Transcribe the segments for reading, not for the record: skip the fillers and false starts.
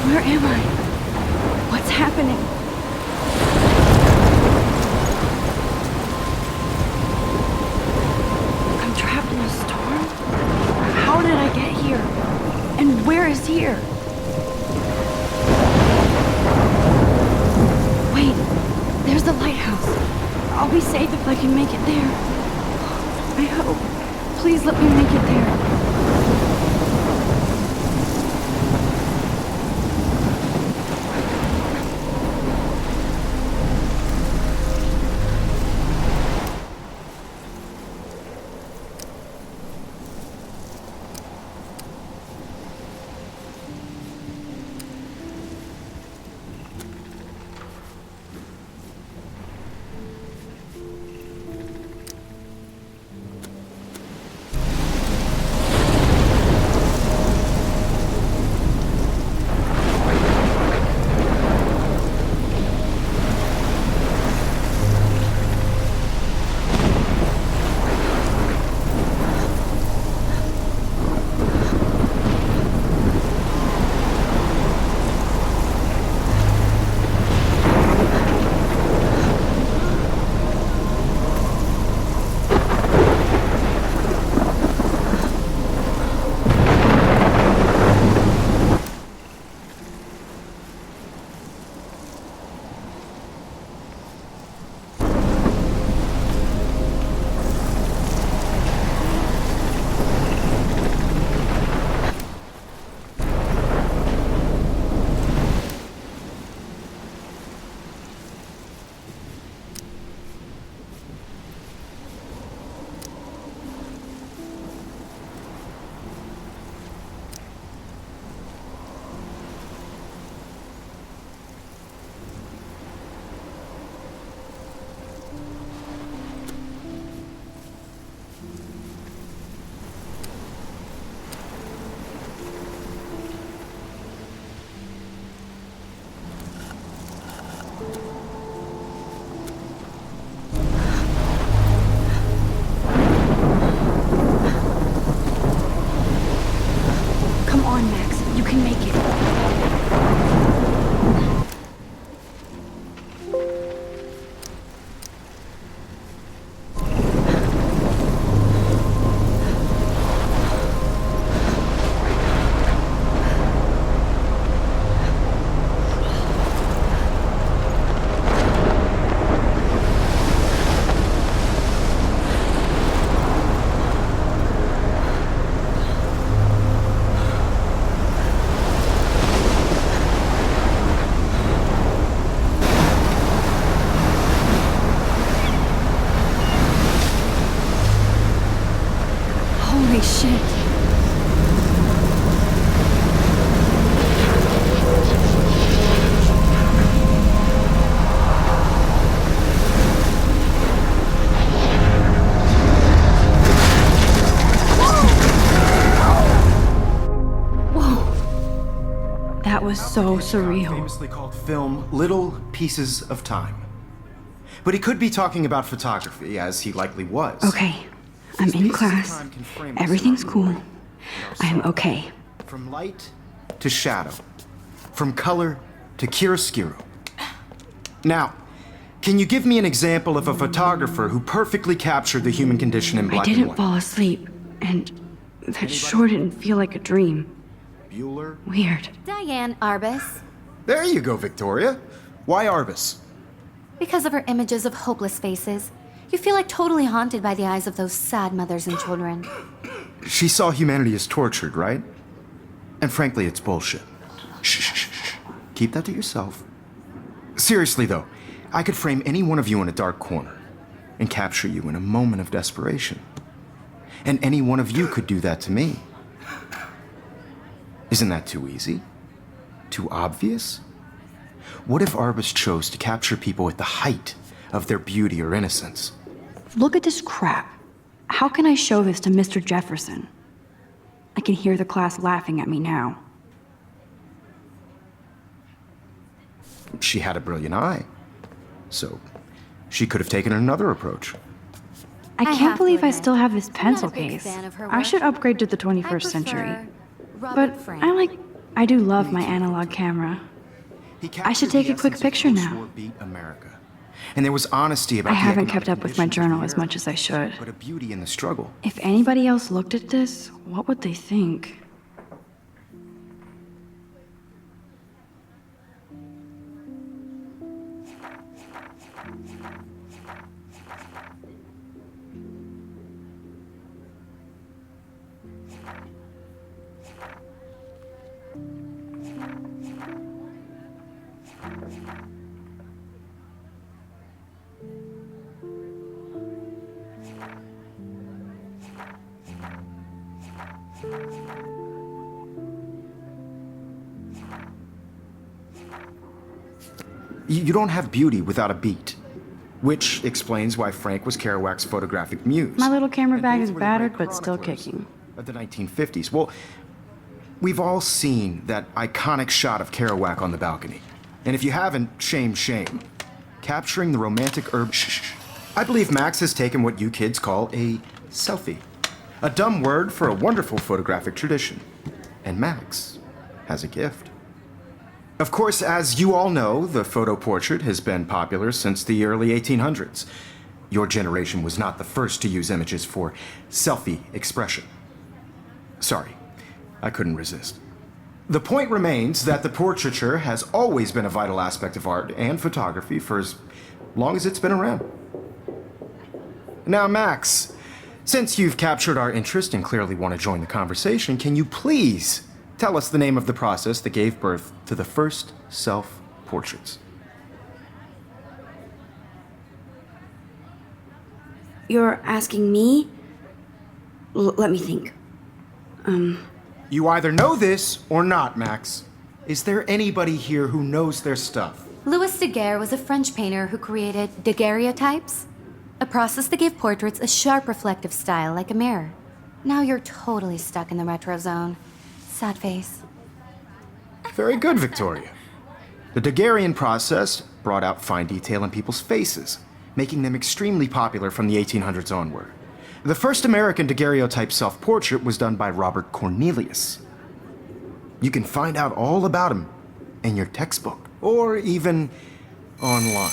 Where am I? What's happening? I'm trapped in a storm? How did I get here? And where is here? Wait, there's the lighthouse. I'll be safe if I can make it there. I hope. Please let me make it there. Holy shit. Whoa. That was so surreal. Famously called film Little Pieces of Time. But he could be talking about photography, as he likely was. Okay. I'm in class. Everything's cool. I am okay. From light to shadow. From color to chiaroscuro. Now, can you give me an example of a photographer who perfectly captured the human condition in black and I didn't white? fall asleep, and that sure didn't feel like a dream. Bueller? Weird. Diane Arbus. There you go, Victoria. Why Arbus? Because of her images of hopeless faces, you feel like totally haunted by the eyes of those sad mothers and children. She saw humanity as tortured, right? And frankly, it's bullshit. Shh, shh, shh, shh. Keep that to yourself. Seriously, though, I could frame any one of you in a dark corner and capture you in a moment of desperation. And any one of you could do that to me. Isn't that too easy? Too obvious? What if Arbus chose to capture people at the height of their beauty or innocence? Look at this crap. How can I show this to Mr. Jefferson? I can hear the class laughing at me now. She had a brilliant eye. So she could have taken another approach. I have can't to believe I admit, still have this I'm not pencil a big case. fan of her I work. should upgrade to the I 21st century. prefer But Robert Frank. I do love my analog camera. I should take a quick picture now. Beat America. And there was honesty about I the haven't economic kept up with my conditions of journal the as era, much as I should. but a beauty in the struggle. If anybody else looked at this, what would they think? You don't have beauty without a beat. Which explains why Frank was Kerouac's photographic muse. My little camera And bag both is were the great battered, but still chroniclers kicking. Of the 1950s. Well, we've all seen that iconic shot of Kerouac on the balcony. And if you haven't, shame, shame. Capturing the romantic urban. I believe Max has taken what you kids call a selfie. A dumb word for a wonderful photographic tradition. And Max has a gift. Of course, as you all know, the photo portrait has been popular since the early 1800s. Your generation was not the first to use images for selfie expression. Sorry, I couldn't resist. The point remains that the portraiture has always been a vital aspect of art and photography for as long as it's been around. Now, Max, since you've captured our interest and clearly want to join the conversation, can you please tell us the name of the process that gave birth to the first self-portraits? You're asking me? Let me think. You either know this or not, Max. Is there anybody here who knows their stuff? Louis Daguerre was a French painter who created daguerreotypes, a process that gave portraits a sharp reflective style like a mirror. Now you're totally stuck in the retro zone. Sad face. Very good, Victoria. The Daguerrean process brought out fine detail in people's faces, making them extremely popular from the 1800s onward. The first American daguerreotype self-portrait was done by Robert Cornelius. You can find out all about him in your textbook, or even online.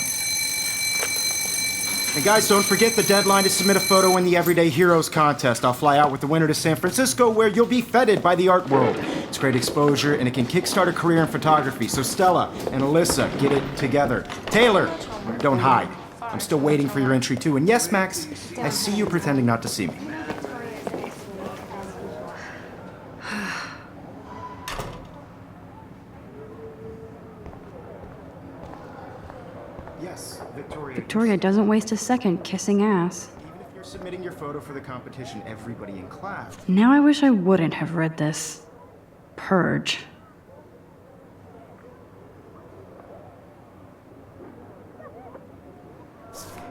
And guys, don't forget the deadline to submit a photo in the Everyday Heroes contest. I'll fly out with the winner to San Francisco, where you'll be feted by the art world. It's great exposure, and it can kickstart a career in photography. So Stella and Alyssa, get it together. Taylor, don't hide. I'm still waiting for your entry too. And yes, Max, I see you pretending not to see me. Yes, Victoria. Victoria doesn't waste a second kissing ass. Even if you're submitting your photo for the competition, everybody in class. Now I wish I wouldn't have read this. Purge.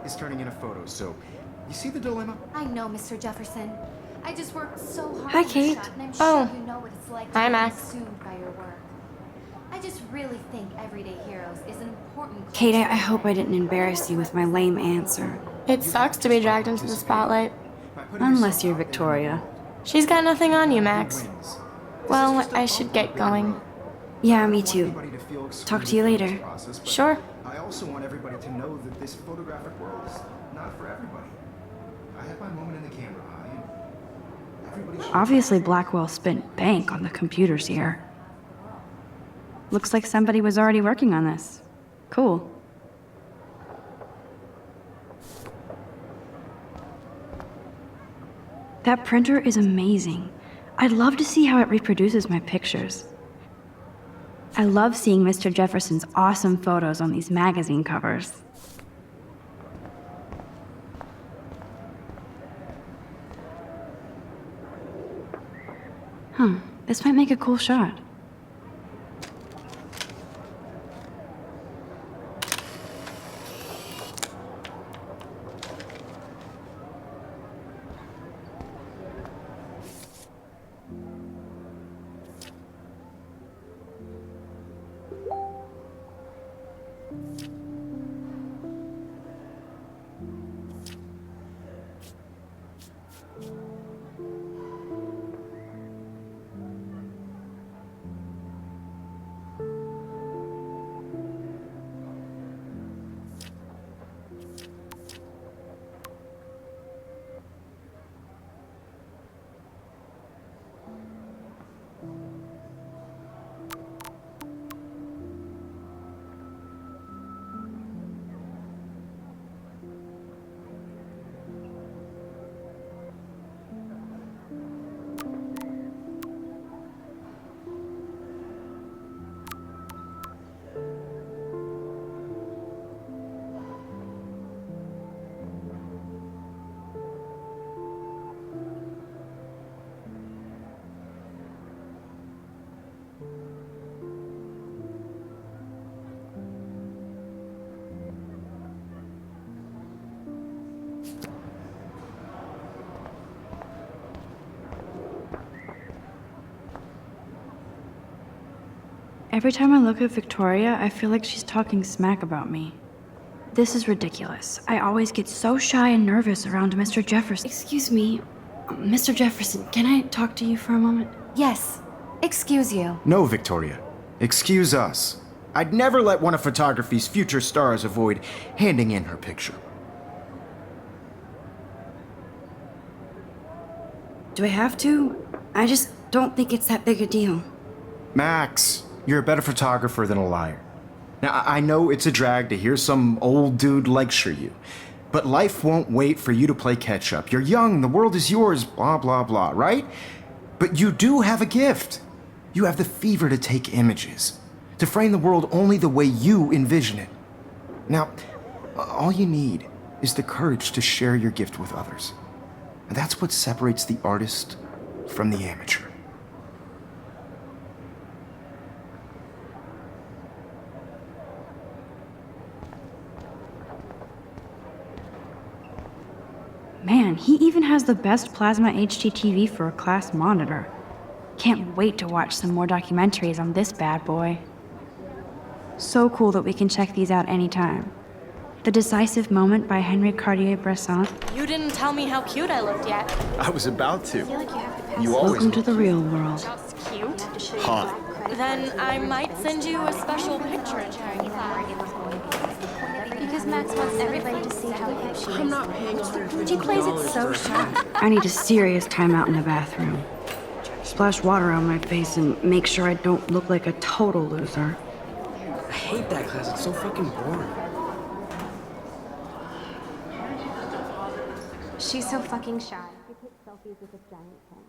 Is turning in a photo, so you see the dilemma? I know, Mr. Jefferson. I just worked so hard Hi, on this Kate. shot, and I'm Oh. sure you know what it's like Hi, to be Max. consumed by your work. I just really think Everyday Heroes is an important... Kate, I hope I didn't embarrass you with my lame answer. It sucks to be dragged into the spotlight. Unless you're Victoria. She's got nothing on you, Max. Well, I should get going. Yeah, me too. Talk to you later. Sure. I also want everybody to know that this photographic world is not for everybody. I have my moment in the camera eye, and everybody should... Obviously, Blackwell spent bank on the computers here. Looks like somebody was already working on this. Cool. That printer is amazing. I'd love to see how it reproduces my pictures. I love seeing Mr. Jefferson's awesome photos on these magazine covers. Huh, this might make a cool shot. Every time I look at Victoria, I feel like she's talking smack about me. This is ridiculous. I always get so shy and nervous around Mr. Jefferson. Excuse me, Mr. Jefferson, can I talk to you for a moment? Yes. Excuse you. No, Victoria. Excuse us. I'd never let one of photography's future stars avoid handing in her picture. Do I have to? I just don't think it's that big a deal. Max, you're a better photographer than a liar. Now, I know it's a drag to hear some old dude lecture you, but life won't wait for you to play catch-up. You're young, the world is yours, blah, blah, blah, right? But you do have a gift. You have the fever to take images, to frame the world only the way you envision it. Now, all you need is the courage to share your gift with others. And that's what separates the artist from the amateur. Man, he even has the best plasma HDTV for a class monitor. Can't wait to watch some more documentaries on this bad boy. So cool that we can check these out anytime. The Decisive Moment by Henry Cartier-Bresson. You didn't tell me how cute I looked yet. I was about to. You always Welcome to the real world. Just cute. hot. Then I might send you a special picture in time. Because Max wants everybody to see how cute she is. I'm not paying $150. She plays it so sharp. I need a serious timeout in the bathroom. Splash water on my face and make sure I don't look like a total loser. I hate that class. It's so fucking boring. She's so fucking shy. She takes selfies with a giant camera.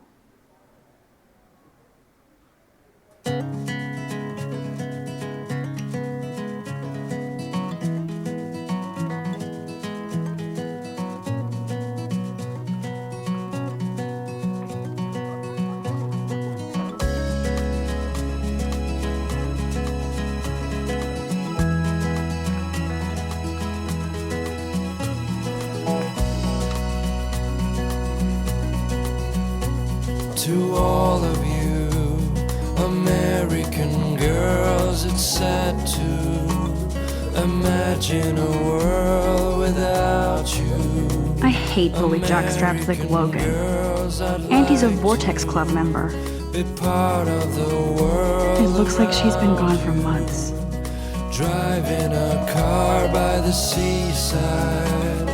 To all of you American girls, it's sad to imagine a world without you. I hate bully jockstraps like Logan. And he's a Vortex Club member. Be part of the world. It looks like she's been gone for months. Driving a car by the seaside,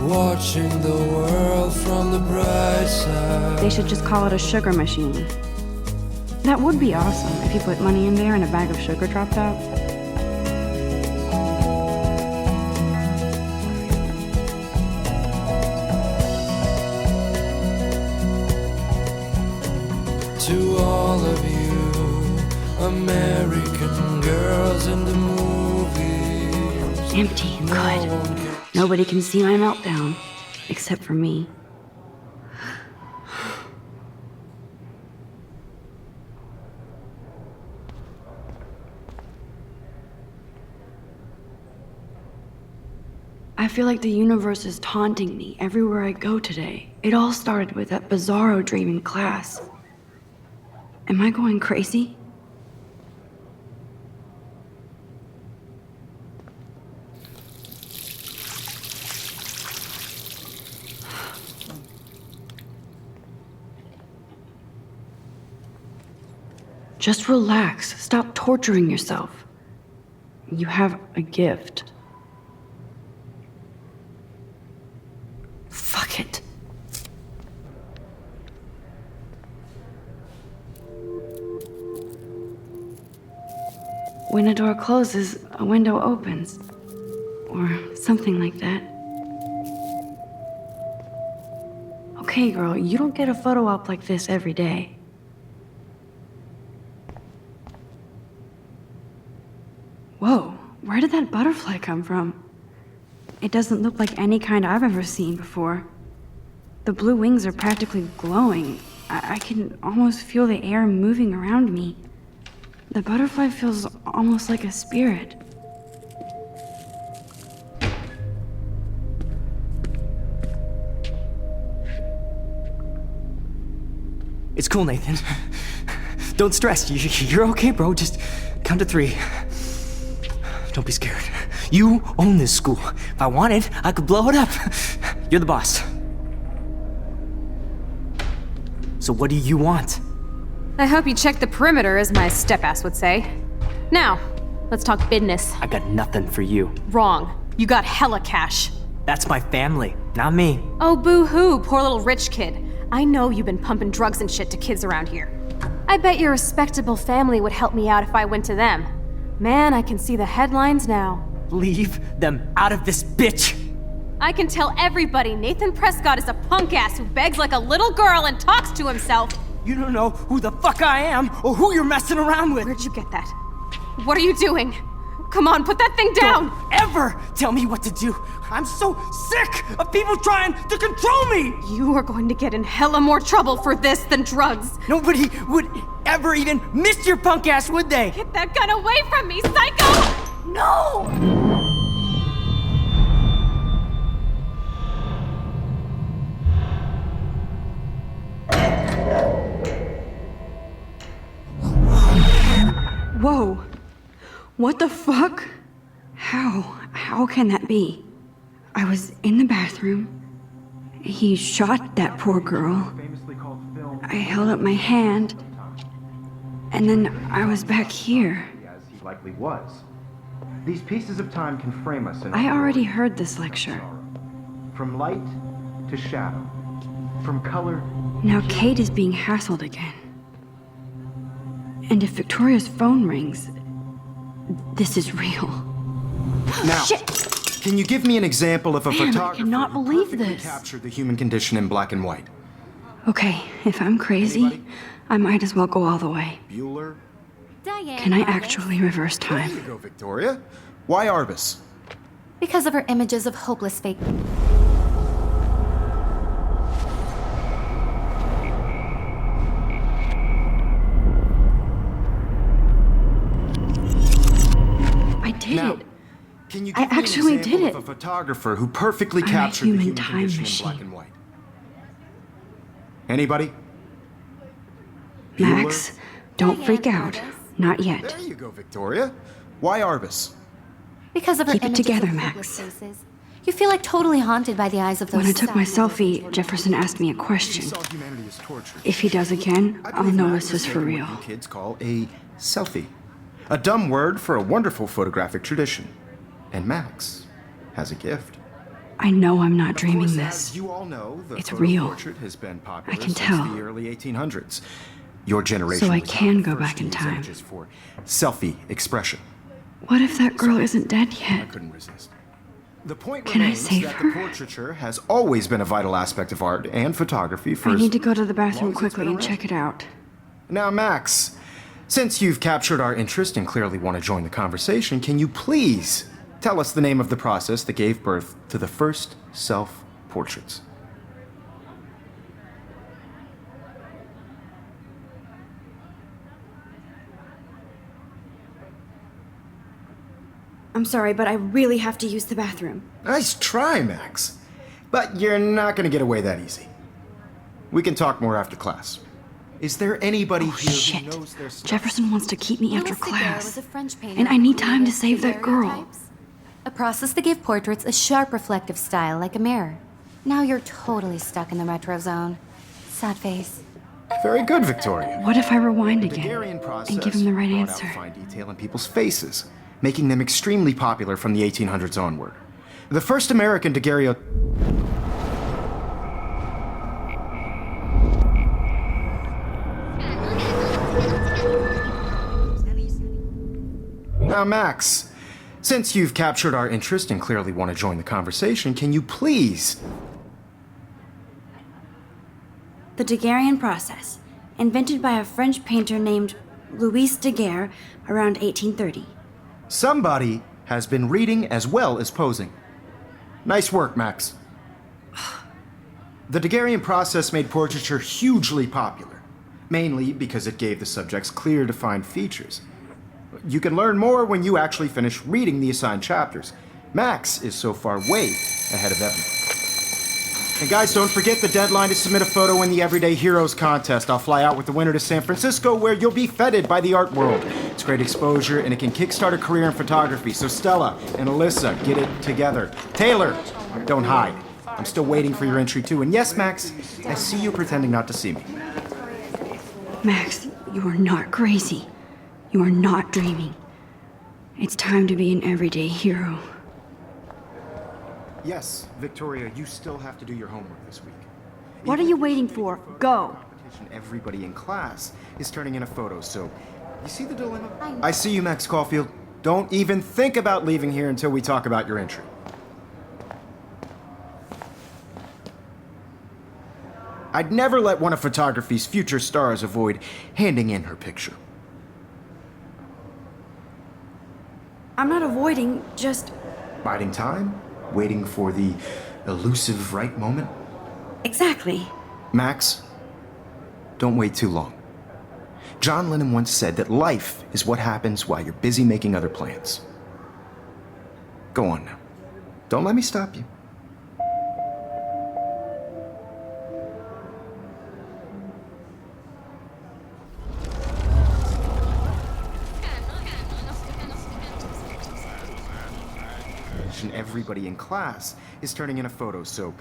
watching the world from the bright side. They should just call it a sugar machine. That would be awesome if you put money in there and a bag of sugar dropped out. To all of you American girls in the movies. Empty. Good. Nobody can see my meltdown, except for me. I feel like the universe is taunting me everywhere I go today. It all started with that bizarro dream in class. Am I going crazy? Just relax. Stop torturing yourself. You have a gift. Fuck it. When a door closes, a window opens. Or something like that. Okay, girl, you don't get a photo op like this every day. Whoa, where did that butterfly come from? It doesn't look like any kind I've ever seen before. The blue wings are practically glowing. I can almost feel the air moving around me. The butterfly feels almost like a spirit. It's cool, Nathan. Don't stress. You're okay, bro. Just count to 3. Don't be scared. You own this school. If I wanted, I could blow it up. You're the boss. So what do you want? I hope you checked the perimeter, as my step-ass would say. Now, let's talk business. I got nothing for you. Wrong. You got hella cash. That's my family, not me. Oh, boo-hoo, poor little rich kid. I know you've been pumping drugs and shit to kids around here. I bet your respectable family would help me out if I went to them. Man, I can see the headlines now. Leave them out of this bitch! I can tell everybody Nathan Prescott is a punk-ass who begs like a little girl and talks to himself. You don't know who the fuck I am or who you're messing around with. Where'd you get that? What are you doing? Come on, put that thing down! Don't ever tell me what to do. I'm so sick of people trying to control me! You are going to get in hella more trouble for this than drugs. Nobody would ever even miss your punk ass, would they? Get that gun away from me, psycho! No! Whoa. What the fuck? How can that be? I was in the bathroom. He shot that poor girl. I held up my hand. And then I was back here. As he likely was. These pieces of time can frame us in I already heard this lecture. from light to shadow, from color. Now Kate is being hassled again. And if Victoria's phone rings, this is real. Now, Shit! can you give me an example of a Man, I photographer cannot who believe perfectly this. captured the human condition in black and white? Okay, if I'm crazy, Anybody? I might as well go all the way. Bueller? Diane. Can I Arbus. actually reverse There you time? go, Victoria. Why Arbus? Because of her images of hopeless fake. I did Now, it. can you I give me actually an example did of it. a photographer who perfectly I'm a captured the human human time condition in machine. black and white? Anybody? Max, don't Diane freak out. Arbus. Not yet. There you go, Victoria. Why Arbus? Because of her Keep it images together, of Max. hopeless faces. You feel like totally haunted by the eyes of those. When I took my sad little selfie, children. Jefferson asked me a He question. saw humanity as tortured. If he does again, I I'll believe know Max this is has for taken real. what you kids call a selfie. A dumb word for a wonderful photographic tradition. And Max has a gift. I know I'm not Of dreaming course, this. As you all know, the It's photo real. portrait has been popular I can since tell. the early 1800s. Your generation So I was not can the go first back to in use time. images for selfie expression. What if that girl isn't dead I yet? couldn't resist. The point Can I remains save that her? the portraiture has always been a vital aspect of art and photography for I as need to go to the long bathroom as it's quickly been and around. check it out. Now, Max, since you've captured our interest and clearly want to join the conversation, can you please tell us the name of the process that gave birth to the first self-portraits? I'm sorry, but I really have to use the bathroom. Nice try, Max. But you're not going to get away that easy. We can talk more after class. Is there anybody Oh, here shit. who knows their stuff? Jefferson wants to keep me after Louis Daguerre was class. a French painter And I who need time to created save that girl. daguerreotypes, a process that gave portraits a sharp reflective style like a mirror. Now you're totally stuck in the retro zone. Sad face. Very good, Victoria. What if I rewind The again Daguerrean process and give him the right brought answer? out fine detail in people's faces, making them extremely popular from the 1800s onward. The first American daguerreotype. Now, Max, since you've captured our interest and clearly want to join the conversation, can you please? The Daguerrean process, invented by a French painter named Louis Daguerre around 1830. Somebody has been reading as well as posing. Nice work, Max. The Daguerrean process made portraiture hugely popular, mainly because it gave the subjects clear, defined features. You can learn more when you actually finish reading the assigned chapters. Max is so far way ahead of everyone. And guys, don't forget the deadline to submit a photo in the Everyday Heroes contest. I'll fly out with the winner to San Francisco, where you'll be feted by the art world. It's great exposure, and it can kickstart a career in photography. So Stella and Alyssa, get it together. Taylor, don't hide. I'm still waiting for your entry too. And yes, Max, I see you pretending not to see me. Max, you are not crazy. You are not dreaming. It's time to be an everyday hero. Yes, Victoria, you still have to do your homework this week. What are you waiting for? Go. Everybody in class is turning in a photo, so you see the dilemma? I see you, Max Caulfield. Don't even think about leaving here until we talk about your entry. I'd never let one of photography's future stars avoid handing in her picture. I'm not avoiding, just... Biding time? Waiting for the elusive right moment? Exactly. Max, don't wait too long. John Lennon once said that life is what happens while you're busy making other plans. Go on now. Don't let me stop you. And everybody in class is turning in a photo, so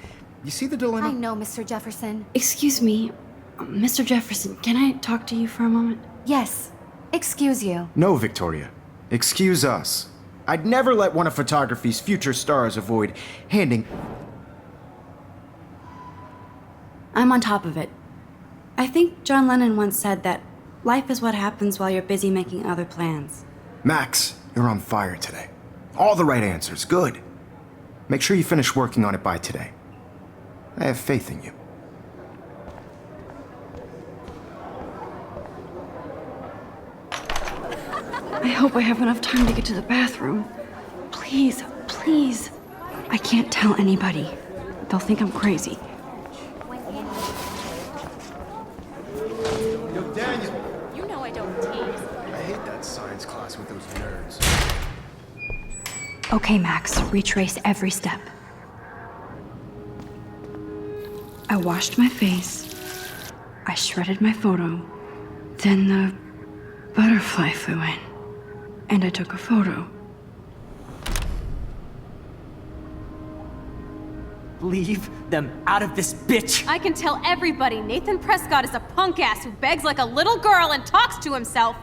you see the dilemma? I know, Mr. Jefferson. Excuse me, Mr. Jefferson, can I talk to you for a moment? Yes. Excuse you. No, Victoria. Excuse us. I'd never let one of photography's future stars avoid handing... I'm on top of it. I think John Lennon once said that life is what happens while you're busy making other plans. Max, you're on fire today. All the right answers. Good. Make sure you finish working on it by today. I have faith in you. I hope I have enough time to get to the bathroom. Please, please. I can't tell anybody. They'll think I'm crazy. Yo, Daniel! You know I don't tease. I hate that science class with those nerds. Okay, Max, retrace every step. I washed my face. I shredded my photo. Then the butterfly flew in. And I took a photo. Leave them out of this bitch! I can tell everybody Nathan Prescott is a punk ass who begs like a little girl and talks to himself.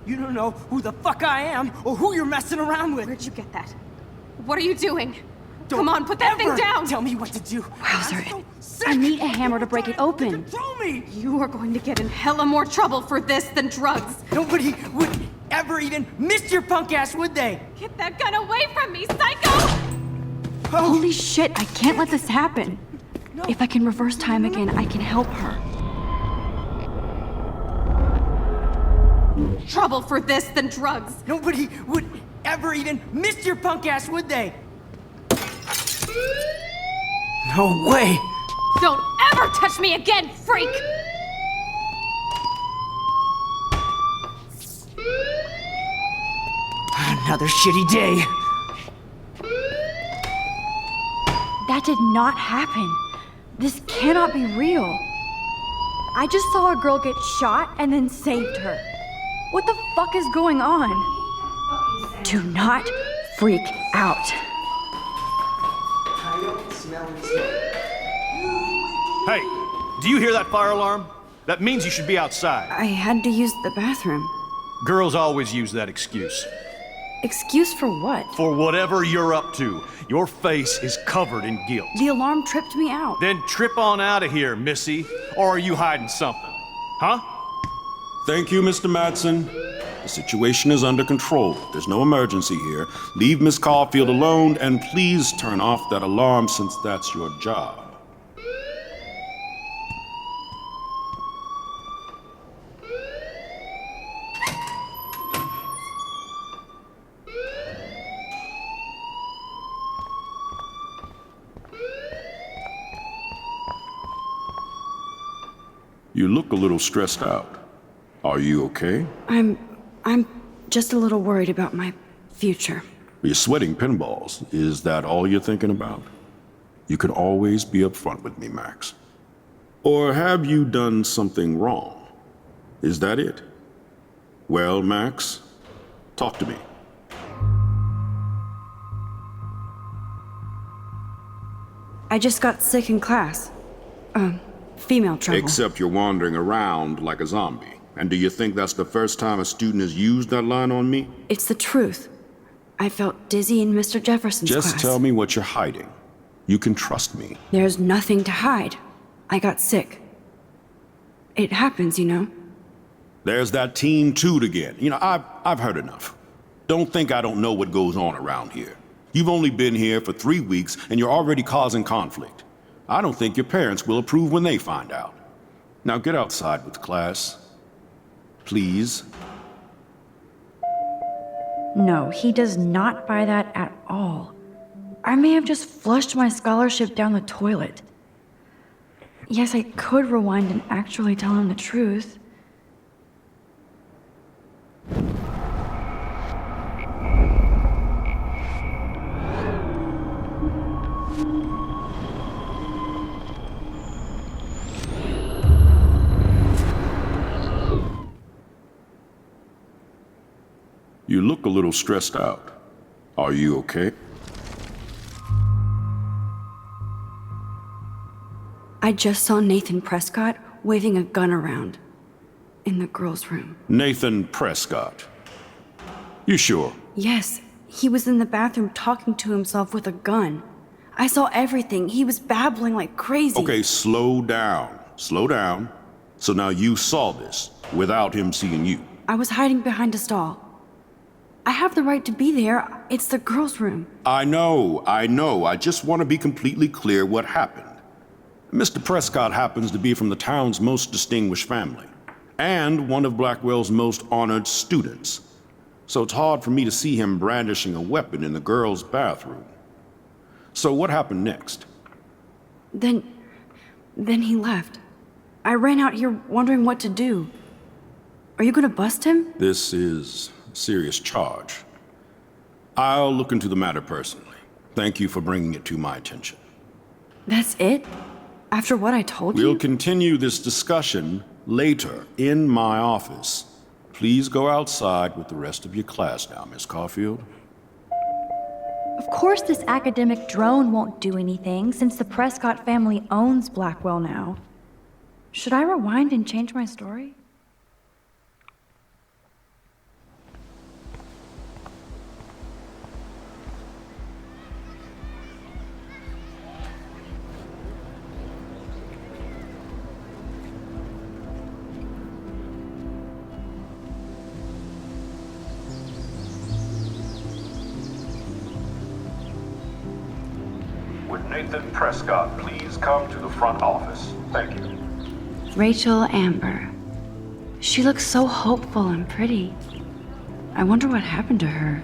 You don't know who the fuck I am or who you're messing around with. Where'd you get that? What are you doing? Don't Come on, put that thing ever down! Tell me what to do. Wowzer, I'm so sick. I need a hammer to break it open. Control me. You are going to get in hella more trouble for this than drugs. Nobody would ever even miss your punk ass, would they? Get that gun away from me, psycho! Holy shit, I can't let this happen. If I can reverse time again, I can help her. Trouble for this than drugs. Nobody would ever even miss your punk ass, would they? No way! Don't ever touch me again, freak! Another shitty day. That did not happen. This cannot be real. I just saw a girl get shot and then saved her. What the fuck is going on? Do not freak out. Hey, do you hear that fire alarm? That means you should be outside. I had to use the bathroom. Girls always use that excuse. Excuse for what? For whatever you're up to, your face is covered in guilt. The alarm tripped me out. Then trip on out of here, Missy. Or are you hiding something? Huh? Thank you, Mr. Madsen. The situation is under control. There's no emergency here. Leave Miss Caulfield alone, and please turn off that alarm since that's your job. You look a little stressed out. Are you okay? I'm just a little worried about my future. You're sweating pinballs. Is that all you're thinking about? You can always be upfront with me, Max. Or have you done something wrong? Is that it? Well, Max, talk to me. I just got sick in class. Female trouble. Except you're wandering around like a zombie. And do you think that's the first time a student has used that line on me? It's the truth. I felt dizzy in Mr. Jefferson's class. Just tell me what you're hiding. You can trust me. There's nothing to hide. I got sick. It happens, you know. There's that Team Toot again. You know, I've heard enough. Don't think I don't know what goes on around here. You've only been here for 3 weeks and you're already causing conflict. I don't think your parents will approve when they find out. Now get outside with class. Please. No, he does not buy that at all. I may have just flushed my scholarship down the toilet. Yes, I could rewind and actually tell him the truth. You look a little stressed out. Are you okay? I just saw Nathan Prescott waving a gun around in the girls' room. Nathan Prescott. You sure? Yes, he was in the bathroom talking to himself with a gun. I saw everything. He was babbling like crazy. Okay, slow down. Slow down. So now you saw this without him seeing you. I was hiding behind a stall. I have the right to be there. It's the girls' room. I know. I just want to be completely clear what happened. Mr. Prescott happens to be from the town's most distinguished family, and one of Blackwell's most honored students. So it's hard for me to see him brandishing a weapon in the girls' bathroom. So what happened next? Then he left. I ran out here wondering what to do. Are you gonna bust him? This is a serious charge. I'll look into the matter personally. Thank you for bringing it to my attention. That's it? After what I told you? We'll continue this discussion later in my office. Please go outside with the rest of your class now, Miss Caulfield. Of course this academic drone won't do anything since the Prescott family owns Blackwell now. Should I rewind and change my story? Would Nathan Prescott please come to the front office? Thank you. Rachel Amber. She looks so hopeful and pretty. I wonder what happened to her.